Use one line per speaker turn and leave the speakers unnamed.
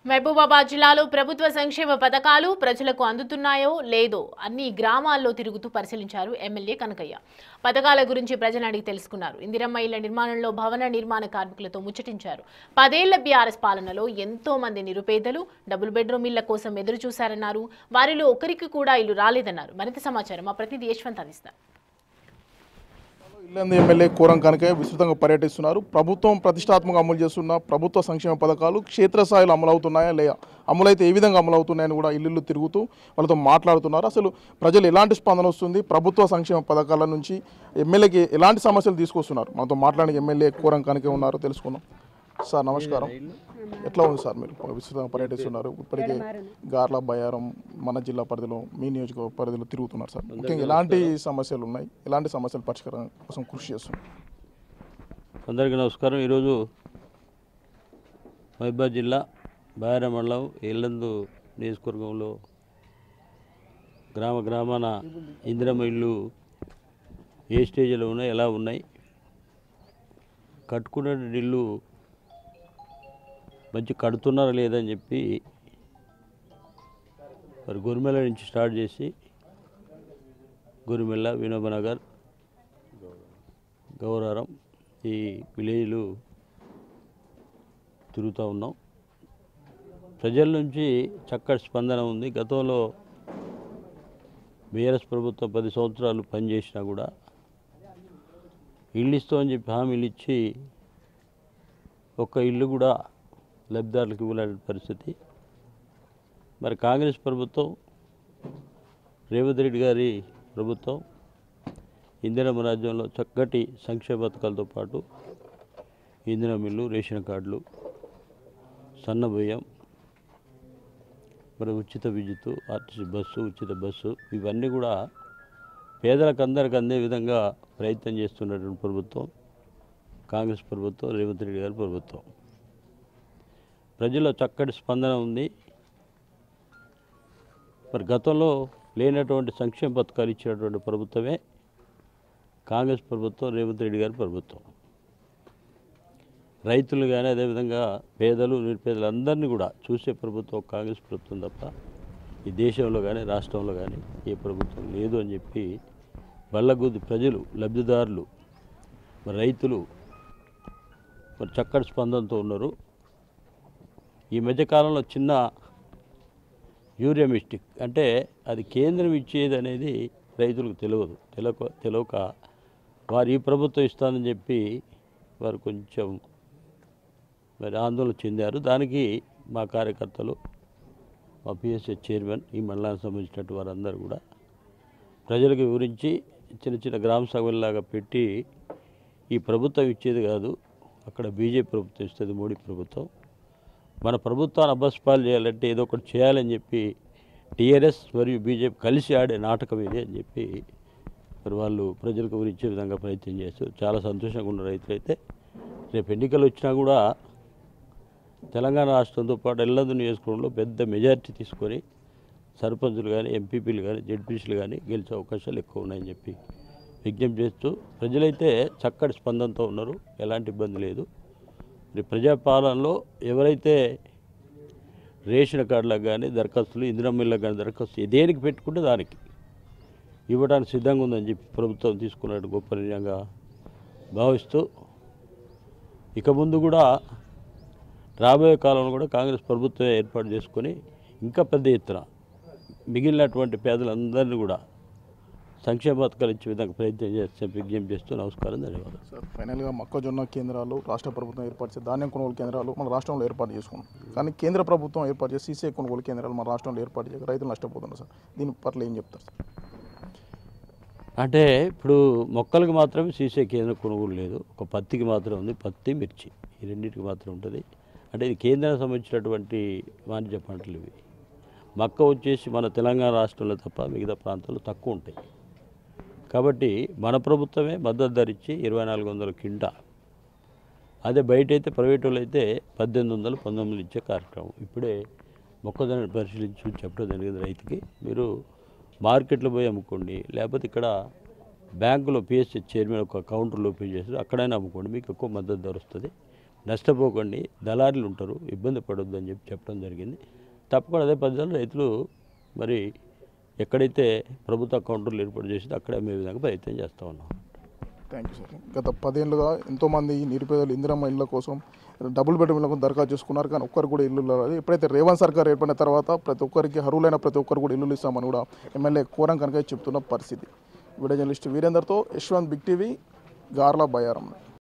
మహబూబాబాద్ జిల్లాలో ప్రభుత్వ సంక్షేమ పథకాలు ప్రజలకు అందుతున్నాయో లేదో అన్ని గ్రామాల్లో తిరుగుతూ పరిశీలించారు ఎమ్మెల్యే కనకయ్య. పథకాల గురించి ప్రజలను అడిగి తెలుసుకున్నారు. ఇందిరమ్మ ఇళ్ల నిర్మాణంలో భవన నిర్మాణ కార్మికులతో ముచ్చటించారు. 10 ఏళ్ల బీఆర్ఎస్ పాలనలో ఎంతో మంది నిరుపేదలు డబుల్ బెడ్రూమ్ ఇళ్ల కోసం ఎదురు చూశారన్నారు. వారిలో ఒకరికి కూడా ఇల్లు రాలేదన్నారు. మరింత సమాచారం మా ప్రతినిధి యశ్వంత్ అందిస్తారు.
ఇల్లందు ఎమ్మెల్యే కోరం కనకయ్య విస్తృతంగా పర్యటిస్తున్నారు. ప్రభుత్వం ప్రతిష్టాత్మకంగా అమలు చేస్తున్న ప్రభుత్వ సంక్షేమ పథకాలు క్షేత్రస్థాయిలో అమలవుతున్నాయా లేదా, అమలైతే ఏ విధంగా అమలవుతున్నాయని కూడా ఇల్లు తిరుగుతూ వాళ్ళతో మాట్లాడుతున్నారు. అసలు ప్రజలు ఎలాంటి స్పందన వస్తుంది, ప్రభుత్వ సంక్షేమ పథకాల నుంచి ఎమ్మెల్యేకి ఎలాంటి సమస్యలు తీసుకొస్తున్నారు, మనతో మాట్లాడిన ఎమ్మెల్యే కోరం కనకయ్య ఉన్నారు, తెలుసుకుందాం. సార్ నమస్కారం. ఎట్లా ఉంది సార్, మీరు విస్తృతంగా పర్యటిస్తున్నారు, ఇప్పటికే గార్ల బయారం మన జిల్లా పరిధిలో మీ నియోజకవర్గ పరిధిలో తిరుగుతున్నారు సార్, ముఖ్యంగా ఎలాంటి సమస్యలు ఉన్నాయి, ఎలాంటి సమస్యల పరిష్కారం కోసం కృషి చేస్తున్నారు?
అందరికీ నమస్కారం. ఈరోజు మహబూబాబాద్ జిల్లా బయారం మండలం ఇల్లందు నియోజకవర్గంలో గ్రామాన ఇందిరమ్మ ఇల్లు ఏ స్టేజ్లో ఉన్నాయి, ఎలా ఉన్నాయి, కట్టుకున్న ఇల్లు మంచి కడుతున్నారా లేదని చెప్పి మరి గొరిమెల్ల నుంచి స్టార్ట్ చేసి గొరిమెల్ల, వినోబనగర్, గౌరారం ఈ విలేజ్లు తిరుగుతూ ఉన్నాం. ప్రజల నుంచి చక్కటి స్పందన ఉంది. గతంలో బీఆర్ఎస్ ప్రభుత్వం 10 సంవత్సరాలు పనిచేసినా కూడా ఇల్లు ఇస్తామని చెప్పి హామీలు ఇచ్చి ఒక్క ఇల్లు కూడా లబ్ధిదారులకు ఇవ్వలేని పరిస్థితి. మరి కాంగ్రెస్ ప్రభుత్వం, రేవంత్ రెడ్డి గారి ప్రభుత్వం ఇందిరమ్మ రాజ్యంలో చక్కటి సంక్షేమ పథకాలతో పాటు ఇందిరమ్మ ఇల్లు, రేషన్ కార్డులు, సన్న బియ్యం, మరి ఉచిత విద్యుత్, ఆర్టీసీ బస్సు, ఉచిత బస్సు, ఇవన్నీ కూడా పేదలకు అందరికి అందే విధంగా ప్రయత్నం చేస్తున్నటువంటి ప్రభుత్వం కాంగ్రెస్ ప్రభుత్వం, రేవంత్ రెడ్డి గారి ప్రభుత్వం. ప్రజల్లో చక్కటి స్పందన ఉంది. మరి గతంలో లేనటువంటి సంక్షేమ పథకాలు ఇచ్చినటువంటి ప్రభుత్వమే కాంగ్రెస్ ప్రభుత్వం, రేవంత్ రెడ్డి గారి ప్రభుత్వం. రైతులు కానీ అదేవిధంగా పేదలు, నిరుపేదలు అందరినీ కూడా చూసే ప్రభుత్వం కాంగ్రెస్ ప్రభుత్వం తప్ప ఈ దేశంలో కానీ రాష్ట్రంలో కానీ ఏ ప్రభుత్వం లేదు అని చెప్పి బల్లగుద్ది ప్రజలు, లబ్ధిదారులు, మరి రైతులు మరి చక్కటి స్పందనతో ఉన్నారు. ఈ మధ్యకాలంలో చిన్న యూరియా మిస్టేక్, అంటే అది కేంద్రం ఇచ్చేది అనేది రైతులకు తెలియక వారు ఈ ప్రభుత్వం ఇస్తానని చెప్పి వారు కొంచెం మరి ఆందోళన చెందారు. దానికి మా కార్యకర్తలు, మా పిఎస్సి చైర్మన్, ఈ మండలానికి సంబంధించినట్టు వారందరూ కూడా ప్రజలకు వివరించి చిన్న గ్రామ సభల్లాగా పెట్టి ఈ ప్రభుత్వం ఇచ్చేది కాదు, అక్కడ బీజేపీ ప్రభుత్వం ఇస్తుంది, మోడీ ప్రభుత్వం, మన ప్రభుత్వాన్ని అబస్పాలు చేయాలంటే ఏదో ఒకటి చేయాలని చెప్పి టీఆర్ఎస్ మరియు బీజేపీ కలిసి ఆడే నాటకం ఇది అని చెప్పి మరి వాళ్ళు ప్రజలకు వివరించే విధంగా ప్రయత్నం చేస్తారు. చాలా సంతోషంగా ఉన్న రైతులైతే రేపు ఎన్నికలు వచ్చినా కూడా తెలంగాణ రాష్ట్రంతో పాటు ఇల్లందు నియోజకవర్గంలో పెద్ద మెజారిటీ తీసుకొని సర్పంచులు కానీ, ఎంపీపీలు కానీ, జెడ్పీసీలు కానీ గెలిచే అవకాశాలు ఎక్కువ ఉన్నాయని చెప్పి విజ్ఞప్తి చేస్తూ ప్రజలైతే చక్కటి స్పందనతో ఉన్నారు, ఎలాంటి ఇబ్బంది లేదు. మరి ప్రజాపాలనలో ఎవరైతే రేషన్ కార్డులకు కానీ దరఖాస్తులు, ఇందిరమ్మ ఇళ్ళకు కానీ దరఖాస్తు దేనికి పెట్టుకుంటే దానికి ఇవ్వడానికి సిద్ధంగా ఉందని చెప్పి ప్రభుత్వం తీసుకున్నట్టు గొప్ప నిర్ణయంగా భావిస్తూ ఇక ముందు కూడా రాబోయే కాలంలో కూడా కాంగ్రెస్ ప్రభుత్వం ఏర్పాటు చేసుకొని ఇంకా పెద్ద ఎత్తున మిగిలినటువంటి పేదలందరినీ కూడా సంక్షేమ పథకాలు ఇచ్చే విధంగా ప్రయత్నం చేస్తే విజ్ఞప్తి చేస్తూ నమస్కారం, ధన్యవాదాలు.
సార్, ఫైనల్గా మొక్కజొన్న కేంద్రాలు రాష్ట్ర ప్రభుత్వం ఏర్పాటు చేసి ధాన్యం కొనుగోలు కేంద్రాలు మన రాష్ట్రంలో ఏర్పాటు చేసుకున్నాం, కానీ కేంద్ర ప్రభుత్వం ఏర్పాటు చేసి సీసీ కొనుగోలు కేంద్రాలు మన రాష్ట్రంలో ఏర్పాటు చేయక రైతులు నష్టపోతున్నారు సార్, దీని పట్ల ఏం చెప్తారు సార్?
అంటే ఇప్పుడు మొక్కలకు మాత్రమే సీసీ కేంద్రం కొనుగోలు లేదు, ఒక పత్తికి మాత్రం ఉంది, పత్తి, మిర్చి ఈ రెండింటికి మాత్రం ఉంటుంది. అంటే ఇది కేంద్రానికి సంబంధించినటువంటి వాణిజ్య పంటలు ఇవి. మక్క వచ్చేసి మన తెలంగాణ రాష్ట్రంలో తప్ప మిగతా ప్రాంతాల్లో తక్కువ ఉంటాయి. కాబట్టి మన ప్రభుత్వమే మద్దతు ధర ఇచ్చి 2400 కింటా, అదే బయట అయితే ప్రైవేట్ వాళ్ళు అయితే 1800, 1900 ఇచ్చే కార్యక్రమం. ఇప్పుడే మొక్కజొన్న పరిశీలించి చెప్పడం జరిగింది రైతుకి, మీరు మార్కెట్లో పోయి అమ్ముకోండి, లేకపోతే ఇక్కడ బ్యాంకులో పిఎస్సి చైర్మన్ ఒక కౌంటర్లో ఓపెన్ చేసి అక్కడైనా అమ్ముకోండి, మీకు ఎక్కువ మద్దతు ధర వస్తుంది, నష్టపోకండి, దళారులు ఉంటారు, ఇబ్బంది పడొద్దు అని చెప్పడం జరిగింది. తప్పకుండా అదే పద్ధతిలో రైతులు మరి ఎక్కడైతే ప్రభుత్వ కౌంటర్లు ఏర్పాటు చేసిందో అక్కడే అమ్మే విధంగా ప్రయత్నం చేస్తూ ఉన్నాం.
Thank you sir. గత 10 ఏళ్ళుగా ఎంతోమంది నిరుపేదలు ఇందిరమ్మ ఇళ్ళ కోసం డబుల్ బెడ్రూమ్ ఇళ్ళ కోసం దరఖాస్తు చేసుకున్నారు, కానీ ఒక్కరు కూడా ఇల్లు రాలేదు. ఎప్పుడైతే రేవంత్ సర్కార్ ఏర్పడిన తర్వాత ప్రతి ఒక్కరికి అర్హులైన ప్రతి ఒక్కరు కూడా ఇల్లు ఇస్తామని కూడా ఎమ్మెల్యే కోరం కనుక చెప్తున్న పరిస్థితి. వీడియో జర్నలిస్ట్ వీరేందర్తో యశ్వంత్, బిగ్ టీవీ, గార్ల బయ్యారం.